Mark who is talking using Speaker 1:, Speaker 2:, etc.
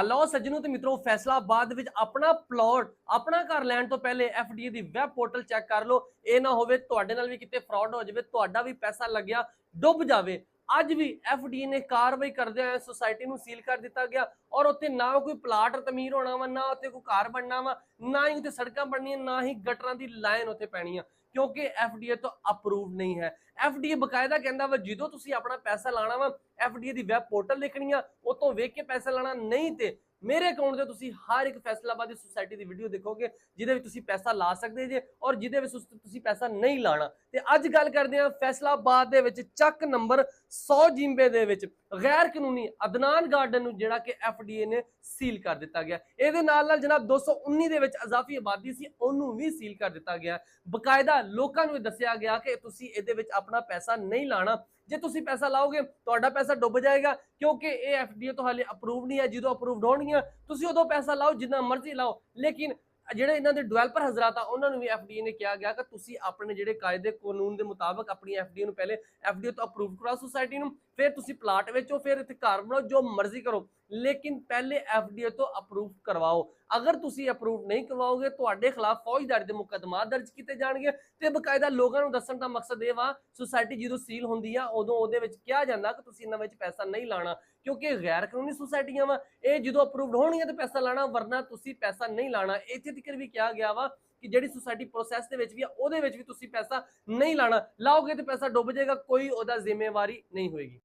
Speaker 1: ਲਓ ਸੱਜਣੋ ਤੇ ਮਿੱਤਰੋ, ਫੈਸਲਾਬਾਦ ਵਿੱਚ ਆਪਣਾ ਪਲਾਟ, ਆਪਣਾ ਘਰ ਲੈਣ ਤੋਂ ਪਹਿਲੇ ਐਫਡੀਏ ਦੀ ਵੈਬ ਪੋਰਟਲ ਚੈੱਕ ਕਰ ਲਓ। ਇਹ ਨਾ ਹੋਵੇ ਤੁਹਾਡੇ ਨਾਲ ਵੀ ਕਿਤੇ ਫਰਾਡ ਹੋ ਜਾਵੇ, ਤੁਹਾਡਾ ਵੀ ਪੈਸਾ ਲੱਗਿਆ ਡੁੱਬ ਜਾਵੇ। ਅੱਜ ਵੀ ਐਫਡੀਏ ਨੇ ਕਾਰਵਾਈ ਕਰਦੇ ਹੋਏ ਸੁਸਾਇਟੀ ਨੂੰ ਸੀਲ ਕਰ ਦਿੱਤਾ ਗਿਆ ਔਰ ਉੱਥੇ ਨਾ ਕੋਈ ਪਲਾਟ ਤਮੀਰ ਹੋਣਾ ਵਾ, ਨਾ ਉੱਥੇ ਕੋਈ ਘਰ ਬਣਨਾ ਵਾ, ਨਾ ਹੀ ਉੱਥੇ ਸੜਕਾਂ ਬਣਨੀਆਂ, ਨਾ ਹੀ ਗਟਰਾਂ ਦੀ ਲਾਈਨ ਉੱਥੇ ਪੈਣੀ ਆ, ਕਿਉਂਕਿ ਐਫਡੀਏ ਤੋਂ ਅਪਰੂਵਡ ਨਹੀਂ ਹੈ। ਐਫਡੀਏ ਬਕਾਇਦਾ ਕਹਿੰਦਾ ਵਾ ਜਦੋਂ ਤੁਸੀਂ ਆਪਣਾ ਪੈਸਾ ਲਾਣਾ ਵਾ, ਐਫਡੀਏ ਦੀ ਵੈਬ ਪੋਰਟਲ ਦੇਖਣੀ ਆ, ਉਤੋਂ ਵੇਖ ਕੇ ਪੈਸਾ ਲਾਣਾ, ਨਹੀਂ ਤੇ ਮੇਰੇ ਅਕਾਊਂਟ ਤੇ ਤੁਸੀਂ ਹਰ ਇੱਕ ਫੈਸਲਾਬਾਦ ਦੀ ਸੁਸਾਇਟੀ ਦੀ ਵੀਡੀਓ ਦੇਖੋਗੇ ਜਿਹਦੇ ਵਿੱਚ ਤੁਸੀਂ ਪੈਸਾ ਲਾ ਸਕਦੇ ਜੇ ਔਰ ਜਿਹਦੇ ਵਿੱਚ ਤੁਸੀਂ ਪੈਸਾ ਨਹੀਂ ਲਾਣਾ। ਤੇ ਅੱਜ ਗੱਲ ਕਰਦੇ ਹਾਂ ਫੈਸਲਾਬਾਦ ਦੇ ਵਿੱਚ ਚੱਕ ਨੰਬਰ 100 ਜਿੰਬੇ ਦੇ ਵਿੱਚ ਗੈਰ ਕਾਨੂੰਨੀ ਅਦਨਾਨ ਗਾਰਡਨ ਨੂੰ ਜਿਹੜਾ ਕਿ ਐਫਡੀਏ ਨੇ ਸੀਲ ਕਰ ਦਿੱਤਾ ਗਿਆ। ਇਹਦੇ ਨਾਲ ਜਨਾਬ 219 ਦੇ ਵਿੱਚ ਅਜ਼ਾਫੀ ਆਬਾਦੀ ਸੀ, ਉਹਨੂੰ ਵੀ ਸੀਲ ਕਰ ਦਿੱਤਾ ਗਿਆ। ਬਕਾਇਦਾ ਲੋਕਾਂ ਨੂੰ ਦੱਸਿਆ ਗਿਆ ਕਿ ਤੁਸੀਂ ਇਹਦੇ ਵਿੱਚ ਆਪਣਾ ਪੈਸਾ ਨਹੀਂ ਲਾਣਾ। ਜੇ ਤੁਸੀਂ ਪੈਸਾ ਲਾਓਗੇ ਤੁਹਾਡਾ ਪੈਸਾ ਡੁੱਬ ਜਾਏਗਾ, ਕਿਉਂਕਿ ਇਹ ਐਫਡੀਏ ਤੋਂ ਹਾਲੇ ਅਪਰੂਵ ਨਹੀਂ ਹੈ। ਜਦੋਂ ਅਪਰੂਵਡ ਹੋਣਗੀਆਂ ਤੁਸੀਂ ਉਦੋਂ ਪੈਸਾ ਲਾਓ, ਜਿੰਨਾ ਮਰਜ਼ੀ ਲਾਓ। ਲੇਕਿਨ ਜਿਹੜੇ ਇਹਨਾਂ ਦੇ ਡਿਵੈਲਪਰ ਹਜ਼ਰਾਤ ਆ ਉਹਨਾਂ ਨੂੰ ਵੀ ਐਫਡੀਏ ਨੇ ਕਿਹਾ ਗਿਆ ਕਿ ਤੁਸੀਂ ਆਪਣੇ ਜਿਹੜੇ ਕਾਇਦੇ ਕਾਨੂੰਨ ਦੇ ਮੁਤਾਬਕ ਆਪਣੀ ਐਫਡੀਏ ਨੂੰ ਪਹਿਲੇ ਐਫਡੀਏ ਤੋਂ ਅਪਰੂਵ ਕਰਾਓ ਸੁਸਾਇਟੀ ਨੂੰ, ਫਿਰ ਤੁਸੀਂ ਪਲਾਟ ਵੇਚੋ, ਫਿਰ ਇੱਥੇ ਘਰ ਬਣਾਓ, ਜੋ ਮਰਜ਼ੀ ਕਰੋ, ਲੇਕਿਨ ਪਹਿਲੇ ਐਫਡੀਏ ਤੋਂ ਅਪਰੂਵ ਕਰਵਾਓ। ਅਗਰ ਤੁਸੀਂ ਅਪਰੂਵ ਨਹੀਂ ਕਰਵਾਓਗੇ ਤੁਹਾਡੇ ਖਿਲਾਫ ਫੌਜਦਾਰੀ ਦੇ ਮੁਕੱਦਮਾ ਦਰਜ ਕੀਤੇ ਜਾਣਗੇ। ਤੇ ਬਕਾਇਦਾ ਲੋਕਾਂ ਨੂੰ ਦੱਸਣ ਦਾ ਮਕਸਦ ਇਹ ਵਾ, ਸੁਸਾਇਟੀ ਜਦੋਂ ਸੀਲ ਹੁੰਦੀ ਆ ਉਦੋਂ ਉਹਦੇ ਵਿੱਚ ਕਿਹਾ ਜਾਂਦਾ ਕਿ ਤੁਸੀਂ ਇਹਨਾਂ ਵਿੱਚ ਪੈਸਾ ਨਹੀਂ ਲਾਣਾ, ਕਿਉਂਕਿ ਗੈਰ ਕਾਨੂੰਨੀ ਸੁਸਾਇਟੀਆਂ ਵਾ, ਇਹ ਜਦੋਂ ਅਪਰੂਵਡ ਹੋਣਗੀਆਂ ਤੇ ਪੈਸਾ ਲਾਣਾ, ਵਰਨਾ ਤੁਸੀਂ ਪੈਸਾ ਨਹੀਂ ਲਾਣਾ। ਇੱਥੇ ਤੱਕ ਵੀ ਕਿਹਾ ਗਿਆ ਵਾ ਕਿ ਜਿਹੜੀ ਸੁਸਾਇਟੀ ਪ੍ਰੋਸੈਸ ਦੇ ਵਿੱਚ ਵੀ ਆ ਉਹਦੇ ਵਿੱਚ ਵੀ ਤੁਸੀਂ ਪੈਸਾ ਨਹੀਂ ਲਾਣਾ, ਲਾਓਗੇ ਤੇ ਪੈਸਾ ਡੁੱਬ ਜਾਏਗਾ, ਕੋਈ ਉਹਦਾ ਜ਼ਿੰਮੇਵਾਰੀ ਨਹੀਂ ਹੋਏਗੀ।